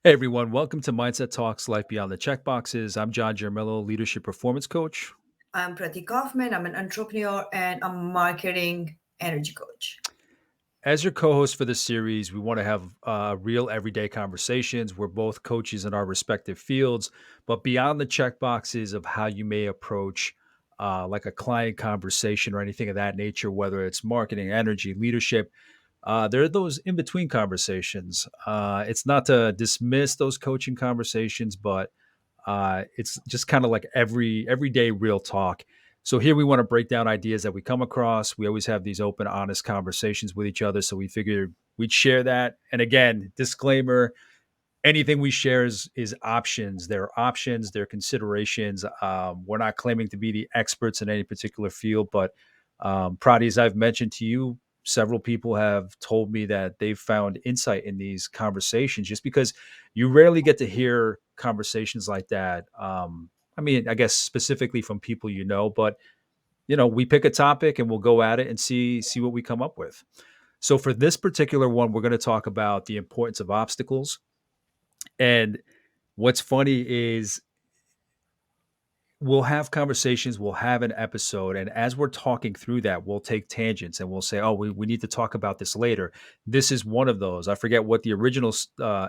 Hey everyone, welcome to Mindset Talks Life Beyond the Checkboxes. I'm John Germello, leadership performance coach. I'm Prati Kaufman. I'm an entrepreneur and a marketing energy coach. As your co host for this series, we want to have real everyday conversations. We're both coaches in our respective fields, but beyond the checkboxes of how you may approach like a client conversation or anything of that nature, whether it's marketing, energy, leadership, there are those in between conversations. It's not to dismiss those coaching conversations, but it's just kind of like everyday real talk. So here we want to break down ideas that we come across. We always have these open, honest conversations with each other. So we figured we'd share that. And again, disclaimer: anything we share is options. They're options. They're considerations. We're not claiming to be the experts in any particular field, but Prati, as I've mentioned to you, several people have told me that they've found insight in these conversations just because you rarely get to hear conversations like that. I mean, I guess specifically from people but we pick a topic and we'll go at it and see what we come up with. So for this particular one, we're going to talk about the importance of obstacles. And what's funny is we'll have conversations, we'll have an episode, and as we're talking through that, we'll take tangents and we'll say, "Oh, we need to talk about this later." This is one of those. I forget what the original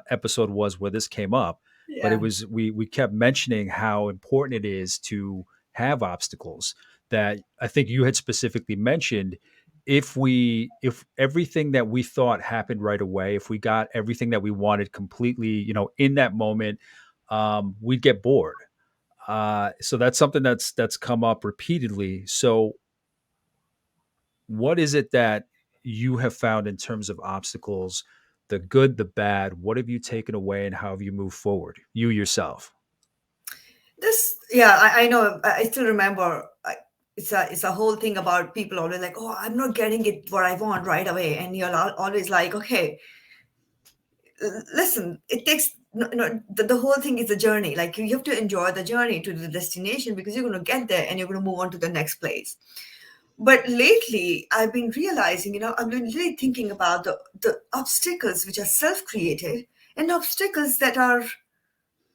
episode was where this came up, but it Yeah. was we kept mentioning how important it is to have obstacles. That I think you had specifically mentioned. If everything that we thought happened right away, if we got everything that we wanted completely, in that moment, we'd get bored. So that's something that's come up repeatedly. So what is it that you have found in terms of obstacles, the good, the bad? What have you taken away and how have you moved forward? You yourself. I know. I still remember. It's a whole thing about people always like, oh, I'm not getting it what I want right away, and you're always like, okay, listen, it takes. No, no, the whole thing is a journey. Like you have to enjoy the journey to the destination because you're going to get there and you're going to move on to the next place. But lately, I've been realizing, I've been really thinking about the obstacles which are self created and obstacles that are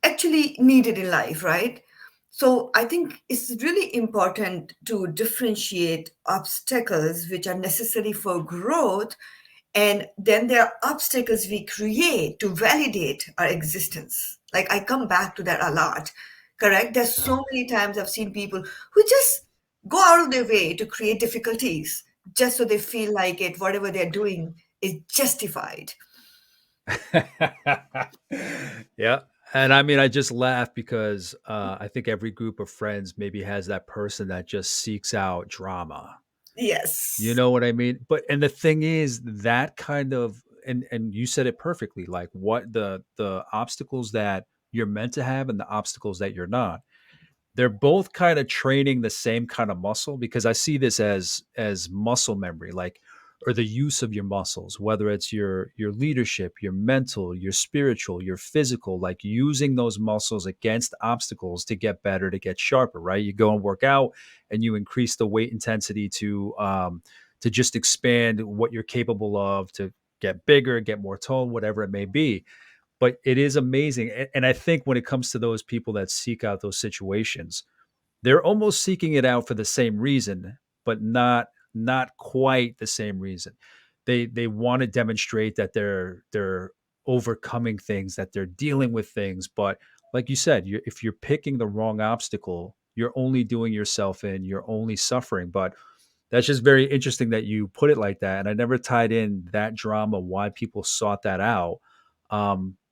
actually needed in life, right? So I think it's really important to differentiate obstacles which are necessary for growth, and then there are obstacles we create to validate our existence. Like I come back to that a lot, correct? There's so many times I've seen people who just go out of their way to create difficulties just so they feel like whatever they're doing is justified. Yeah. And I mean, I just laugh because I think every group of friends maybe has that person that just seeks out drama. You Yes. know what I mean? But and the thing is that kind of and you said it perfectly, like what the obstacles that you're meant to have and the obstacles that you're not. They're both kind of training the same kind of muscle because I see this as muscle memory, like or the use of your muscles, whether it's your leadership, your mental, your spiritual, your physical, like using those muscles against obstacles to get better, to get sharper, right? You go and work out and you increase the weight intensity to just expand what you're capable of to get bigger, get more tone, whatever it may be. But it is amazing. And I think when it comes to those people that seek out those situations, they're almost seeking it out for the same reason, but not quite the same reason. They want to demonstrate that they're overcoming things, that they're dealing with things. But like you said, if you're picking the wrong obstacle, you're only doing yourself in, you're only suffering. But that's just very interesting that you put it like that. And I never tied in that drama, why people sought that out.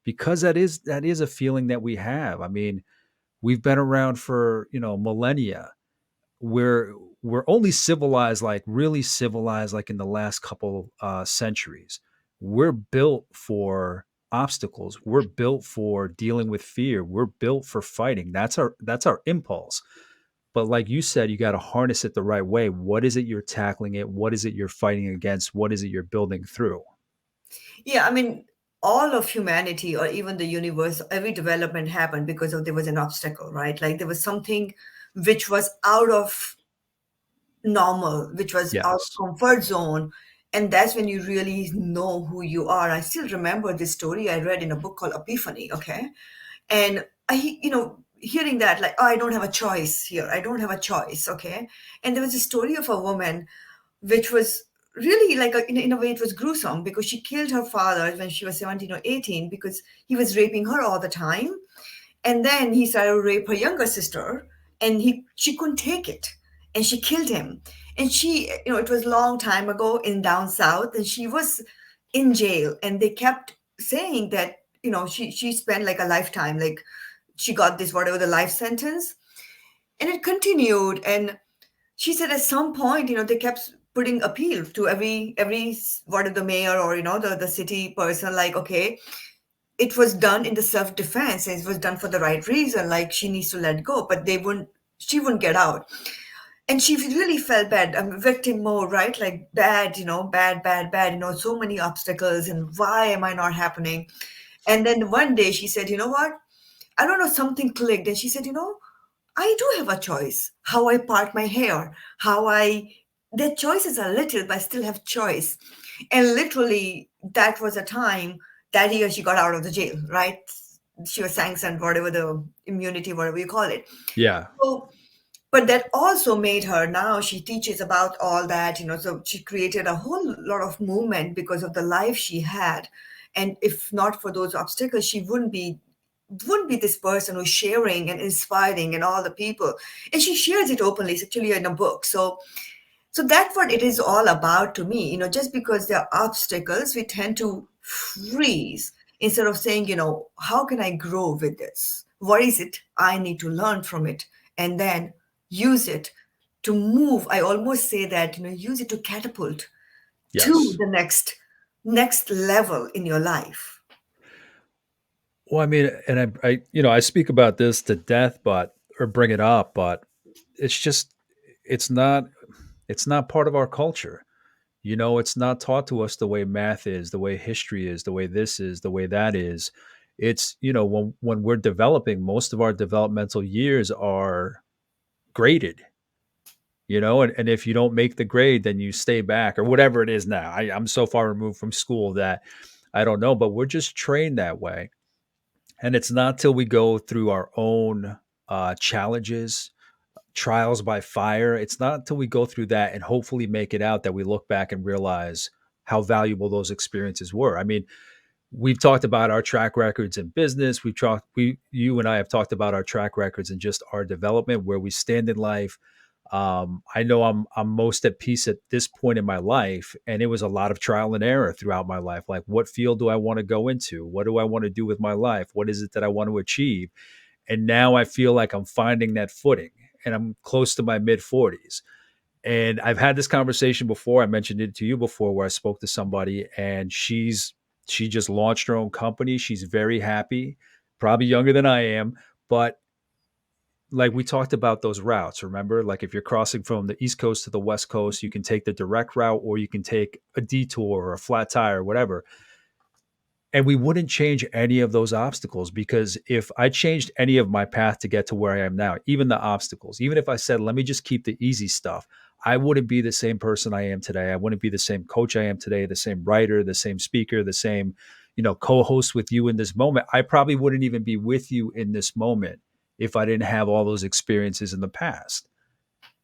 Because that is a feeling that we have. I mean, we've been around for, millennia. We're only civilized, like really civilized, like in the last couple centuries. We're built for obstacles. We're built for dealing with fear. We're built for fighting. That's our impulse. But like you said, you got to harness it the right way. What is it you're tackling it? What is it you're fighting against? What is it you're building through? Yeah, I mean, all of humanity or even the universe, every development happened because there was an obstacle, right? Like there was something which was out of normal, which was our Yes. comfort zone, And that's when you really know who you are. I still remember this story I read in a book called Epiphany, okay? And hearing that, like, oh, I don't have a choice here. I don't have a choice, okay? And there was a story of a woman which was really like in a way it was gruesome because she killed her father when she was 17 or 18 because he was raping her all the time, and then he started to rape her younger sister, and he she couldn't take it, and she killed him. And she, it was a long time ago in down south, and she was in jail, and they kept saying that she spent like a lifetime, like she got this whatever the life sentence, and it continued. And she said at some point, they kept putting appeal to every what of the mayor or the city person, like, okay, it was done in the self-defense and it was done for the right reason, like she needs to let go, but she wouldn't get out. And she really felt bad. I'm a victim mode, right? Like bad, bad, bad, bad, so many obstacles, and why am I not happening? And then one day she said, you know what, I don't know, something clicked, and she said, I do have a choice. How I part my hair, how I the choices are little, but I still have choice. And literally, that was a time that year she got out of the jail, right? She was sanctioned, whatever the immunity, whatever you call it. Yeah. So, but that also made her, now she teaches about all that, so she created a whole lot of movement because of the life she had. And if not for those obstacles, she wouldn't be this person who's sharing and inspiring and all the people. And she shares it openly. It's actually in a book. So that's what it is all about to me. Just because there are obstacles, we tend to freeze instead of saying, how can I grow with this? What is it I need to learn from it? And then use it to move. I almost say that, use it to catapult to Yes. the next level in your life. Well, I mean, and I speak about this to death, but or bring it up, but it's just it's not it's not part of our culture. It's not taught to us the way math is, the way history is, the way this is, the way that is. It's, when we're developing, most of our developmental years are graded, and if you don't make the grade, then you stay back or whatever it is now. I'm so far removed from school that I don't know, but we're just trained that way. And it's not till we go through our own challenges, trials by fire. It's not until we go through that and hopefully make it out that we look back and realize how valuable those experiences were. I mean, we've talked about our track records in business. You and I have talked about our track records and just our development, where we stand in life. I know I'm most at peace at this point in my life, and it was a lot of trial and error throughout my life. Like, what field do I want to go into? What do I want to do with my life? What is it that I want to achieve? And now I feel like I'm finding that footing, and I'm close to my mid 40s. And I've had this conversation before. I mentioned it to you before, where I spoke to somebody, and she just launched her own company. She's very happy, probably younger than I am, but like we talked about those routes, remember? Like if you're crossing from the East Coast to the West Coast, you can take the direct route or you can take a detour or a flat tire or whatever. And we wouldn't change any of those obstacles, because if I changed any of my path to get to where I am now, even the obstacles, even if I said, let me just keep the easy stuff, I wouldn't be the same person I am today. I wouldn't be the same coach I am today, the same writer, the same speaker, the same, co-host with you in this moment. I probably wouldn't even be with you in this moment if I didn't have all those experiences in the past.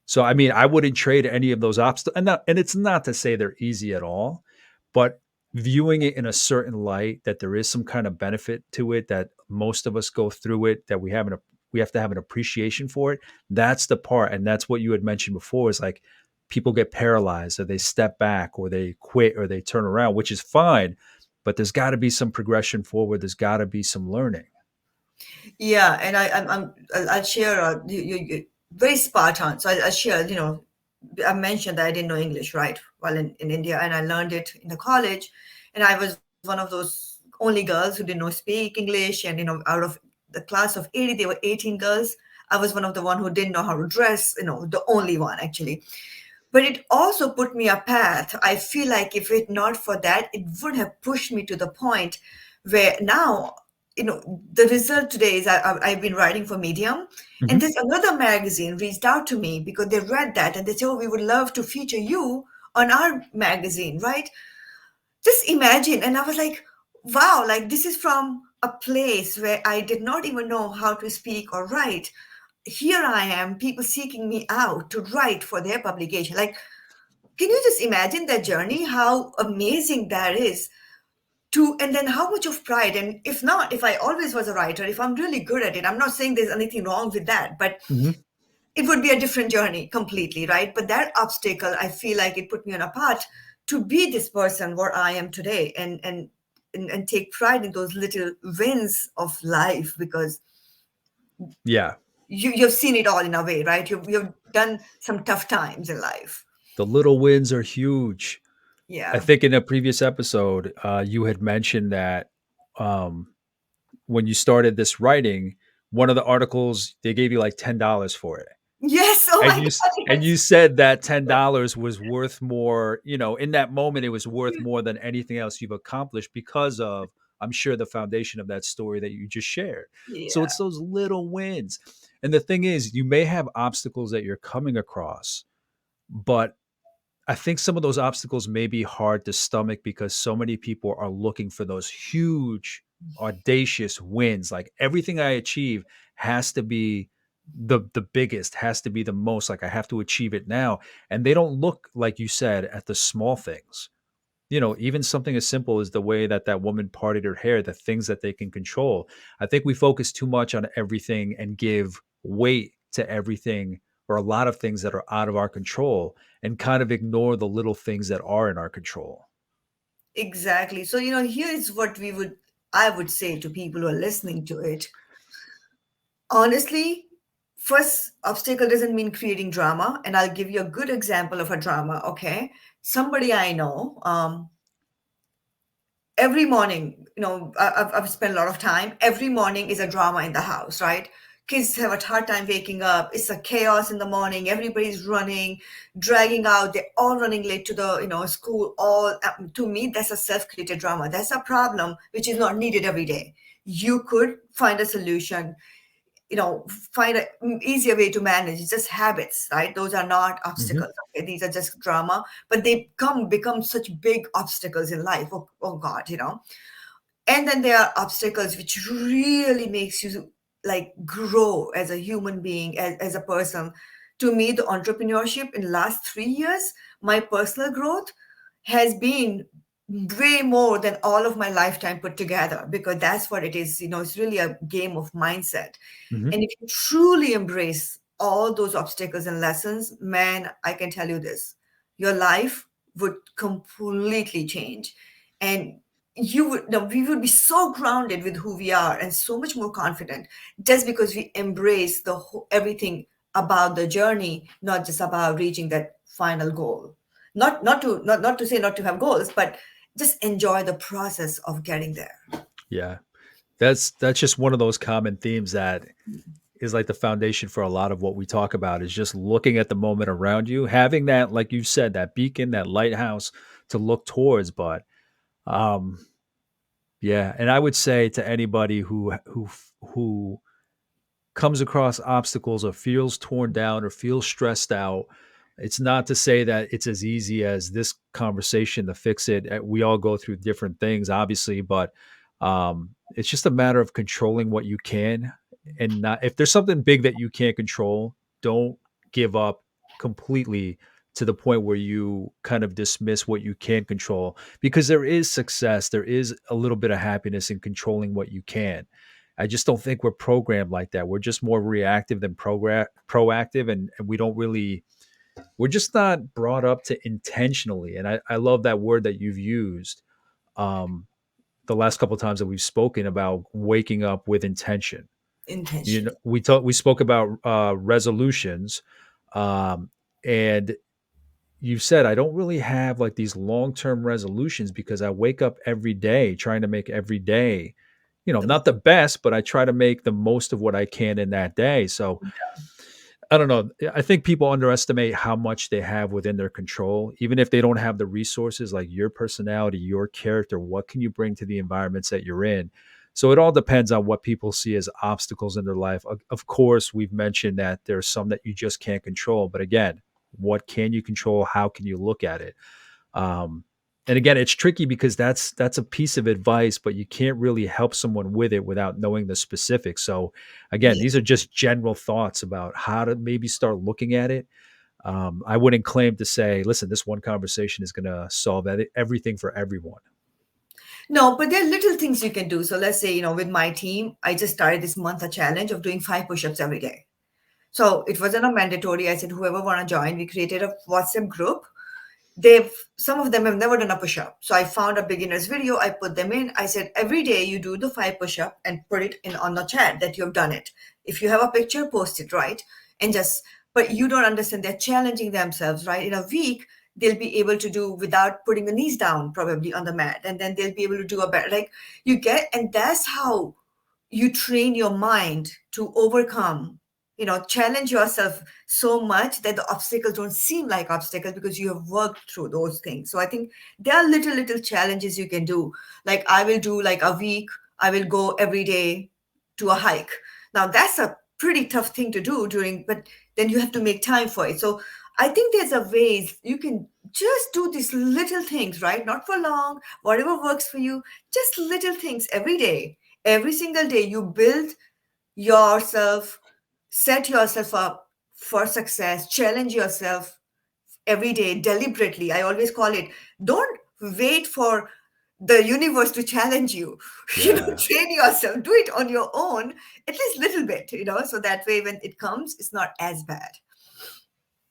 So I mean, I wouldn't trade any of those obstacles. And it's not to say they're easy at all, but viewing it in a certain light, that there is some kind of benefit to it, that most of us go through it, that we have to have an appreciation for it. That's the part, and that's what you had mentioned before, is like people get paralyzed or they step back or they quit or they turn around, which is fine, but there's got to be some progression forward. There's got to be some learning. Yeah, and I'll share very Spartan. So I'll share. I mentioned that I didn't know English, right? While in India, and I learned it in the college, and I was one of those only girls who didn't know speak English, and out of the class of 80, there were 18 girls. I was one of the one who didn't know how to dress. The only one actually. But it also put me a path. I feel like if it not for that, it would have pushed me to the point where now, the result today is I've been writing for Medium, Hmm. and this another magazine reached out to me because they read that and they said, "Oh, we would love to feature you on our magazine, right? Just imagine. And I was like, wow, like this is from a place where I did not even know how to speak or write. Here I am, people seeking me out to write for their publication. Like, can you just imagine that journey? How amazing that is to, and then how much of pride. And if not, if I always was a writer, if I'm really good at it, I'm not saying there's anything wrong with that, but Mhm. it would be a different journey completely, right? But that obstacle, I feel like it put me on a path to be this person where I am today, and take pride in those little wins of life, because Yeah. you've seen it all in a way, right? You've done some tough times in life. The little wins are huge. I Yeah. think in a previous episode, you had mentioned that um, when you started this writing, one of the articles they gave you like $10 for it, Yes. Oh and my God. you Yes. said that $10 was worth more. You know, in that moment, it was worth more than anything else you've accomplished because of, I'm sure, the foundation of that story that you just shared. So Yeah. it's those little wins, and the thing is, you may have obstacles that you're coming across, but I think some of those obstacles may be hard to stomach because so many people are looking for those huge, audacious wins. Like everything I achieve has to be the biggest, has to be the most. Like I have to achieve it now. And they don't look, like you said, at the small things. You know, even something as simple as the way that that woman parted her hair, the things that they can control. I think we focus too much on everything and give weight to everything or a lot of things that are out of our control and kind of ignore the little things that are in our control. Exactly. So, here is what I would say to people who are listening to it. Honestly, first obstacle doesn't mean creating drama. And I'll give you a good example of a drama, okay? Somebody I know, every morning, I've spent a lot of time. Every morning is a drama in the house, right? Kids have a hard time waking up. It's a chaos in the morning. Everybody's running, dragging out. They're all running late to the, school. All to me, that's a self-created drama. That's a problem which is not needed every day. You could find a solution, find an easier way to manage. It's just habits, right? Those are not Mhm. obstacles. Okay, these are just drama, but they become such big obstacles in life. Oh God, and then there are obstacles which really makes you like grow as a human being, as a person. To me, the entrepreneurship in last 3 years, my personal growth has been way more than all of my lifetime put together, because that's what it is. It's really a game of mindset. Mhm. And if you truly embrace all those obstacles and lessons, man, I can tell you this, your life would completely change. And you would no, we would be so grounded with who we are and so much more confident, just because we embrace everything about the journey, not just about reaching that final goal. Not to say not to have goals, but just enjoy the process of getting there. Yeah. That's just one of those common themes that is like the foundation for a lot of what we talk about is just looking at the moment around you, having that, like you said, that beacon, that lighthouse to look towards. But um, yeah, and I would say to anybody who comes across obstacles or feels torn down or feels stressed out, it's not to say that it's as easy as this conversation to fix it. We all go through different things, obviously, but it's just a matter of controlling what you can and not. If there's something big that you can't control, don't give up completely to the point where you kind of dismiss what you can control because there is success, there is a little bit of happiness in controlling what you can. I just don't think we're programmed like that. We're just more reactive than proactive, and we don't really. We're just not brought up to intentionally. And I love that word that you've used um, the last couple of times that we've spoken about waking up with intention. You Intention. know, we spoke about resolutions, um, and you said I don't really have like these long term resolutions because I wake up every day trying to make every day, not the best, but I try to make the most of what I can in that day. So I don't know. I think people underestimate how much they have within their control, even if they don't have the resources like your personality, your character. What can you bring to the environments that you're in? So it all depends on what people see as obstacles in their life. Of course, we've mentioned that there's some that you just can't control. But again, What can you control? How can you look at it? Um, and again, it's tricky because that's a piece of advice, but you can't really help someone with it without knowing the specifics. So again, Yeah. these are just general thoughts about how to maybe start looking at it. I wouldn't claim to say, listen, this one conversation is going to solve everything for everyone. No, but there are little things you can do. So let's say, with my team, I just started this month a challenge of doing 5 push-ups every day. So it wasn't a mandatory. I said, whoever want to join, we created a WhatsApp group. They've Some of them have never done a push-up. So I found a beginner's video, I put them in. I said, every day you do the 5 push-up and put it in on the chat that you've done it. If you have a picture, post it, right? And just But you don't understand, they're challenging themselves, right? In a week, they'll be able to do without putting the knees down, probably on the mat, and then they'll be able to do a better, like, and that's how you train your mind to overcome, challenge yourself so much that the obstacles don't seem like obstacles because you have worked through those things. So I think there are little challenges you can do. Like, I will do like a week, I will go every day to a hike. Now that's a pretty tough thing to do but then you have to make time for it. So I think there's a ways you can just do these little things, right? Not for long, whatever works for you, just little things every day. Every single day you build yourself, set yourself up for success, challenge yourself every day deliberately. I always call it, don't wait for the universe to challenge you. Yeah. Train yourself, do it on your own, at least little bit, so that way when it comes, it's not as bad.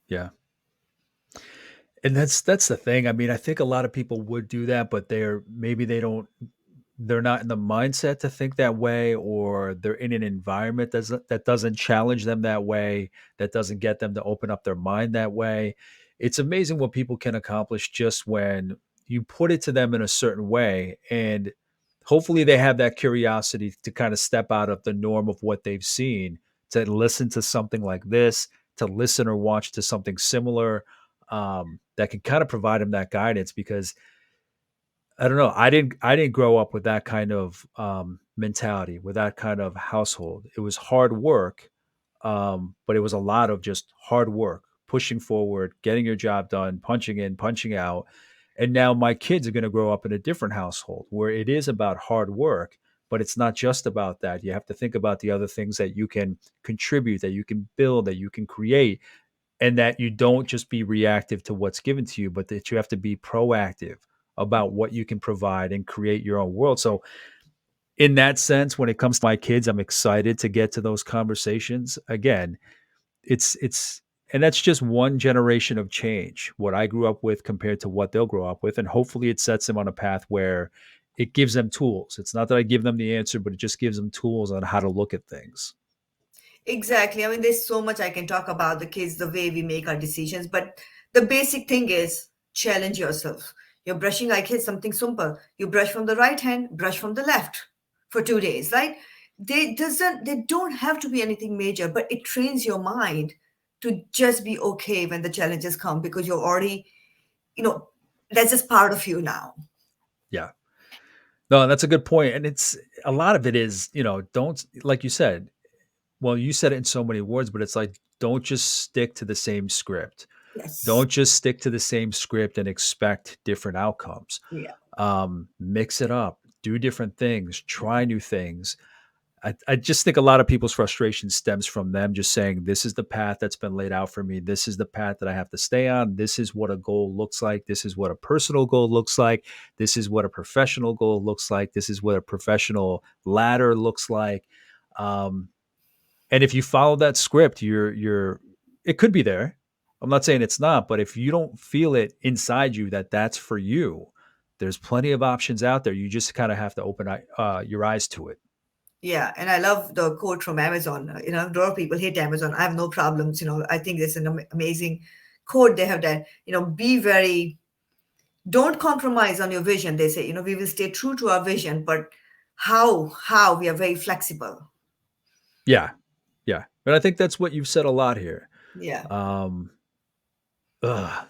Yeah. And that's the thing. I mean, I think a lot of people would do that, but they're not in the mindset to think that way, or they're in an environment that doesn't challenge them that way, that doesn't get them to open up their mind that way. It's amazing what people can accomplish just when you put it to them in a certain way, and hopefully they have that curiosity to kind of step out of the norm of what they've seen, to listen to something like this, to listen or watch to something similar, that can kind of provide them that guidance. Because I don't know. I didn't grow up with that kind of mentality, with that kind of household. It was hard work, but it was a lot of just hard work, pushing forward, getting your job done, punching in, punching out. And now my kids are going to grow up in a different household where it is about hard work, but it's not just about that. You have to think about the other things that you can contribute, that you can build, that you can create, and that you don't just be reactive to what's given to you, but that you have to be proactive about what you can provide and create your own world. So in that sense, when it comes to my kids, I'm excited to get to those conversations. Again, it's and that's just one generation of change, what I grew up with compared to what they'll grow up with. And hopefully it sets them on a path where it gives them tools. It's not that I give them the answer, but it just gives them tools on how to look at things. Exactly. I mean, there's so much I can talk about the kids, the way we make our decisions, but the basic thing is challenge yourself. You're brushing, like, here's something simple. You brush from the right hand, brush from the left for 2 days, right? They don't have to be anything major, but it trains your mind to just be okay when the challenges come because you're already, you know, that's just part of you now. Yeah. No, that's a good point. And it's a lot of it is, don't, like you said, well, you said it in so many words, but it's like, don't just stick to the same script. Yes. Don't just stick to the same script and expect different outcomes. Yeah. Mix it up, do different things, try new things. I just think a lot of people's frustration stems from them just saying, this is the path that's been laid out for me. This is the path that I have to stay on. This is what a goal looks like. This is what a personal goal looks like. This is what a professional goal looks like. This is what a professional ladder looks like. Um, and if you follow that script, you're it could be there. I'm not saying it's not, but if you don't feel it inside you that that's for you, there's plenty of options out there. You just kind of have to open your eyes to it. Yeah, and I love the quote from Amazon. A lot of people hate Amazon. I have no problems. I think it's an amazing quote they have that, don't compromise on your vision. They say, we will stay true to our vision, but how we are very flexible. Yeah, yeah, but I think that's what you've said a lot here. Yeah. Um, ugh.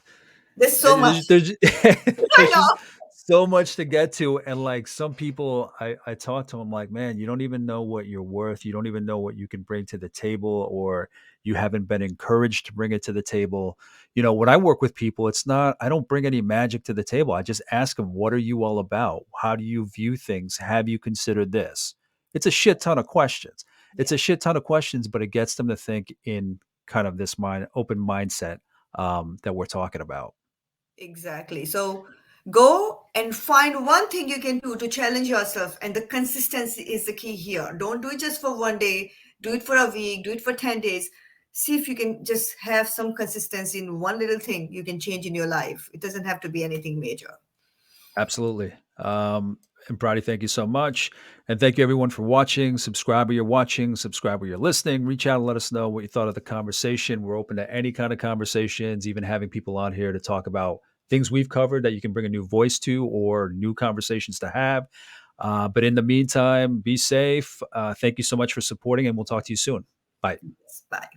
There's so much. There's I there's just know. so much to get to, and, like, some people I talk to 'em like, "Man, you don't even know what you're worth, you don't even know what you can bring to the table, or you haven't been encouraged to bring it to the table." You know, when I work with people, it's not I don't bring any magic to the table, I just ask them, "What are you all about? How do you view things? Have you considered this?" It's a shit ton of questions. It's Yeah. a shit ton of questions, but it gets them to think in kind of this open mindset, that we're talking about. Exactly. So go and find one thing you can do to challenge yourself, and the consistency is the key here. Don't do it just for one day, do it for a week, do it for 10 days. See if you can just have some consistency in one little thing you can change in your life. It doesn't have to be anything major. Absolutely. And Brady, thank you so much. And thank you everyone for watching. Subscribe where you're watching, subscribe where you're listening. Reach out and let us know what you thought of the conversation. We're open to any kind of conversations, even having people on here to talk about things we've covered that you can bring a new voice to or new conversations to have. But in the meantime, be safe. Thank you so much for supporting, and we'll talk to you soon. Bye. Yes, bye.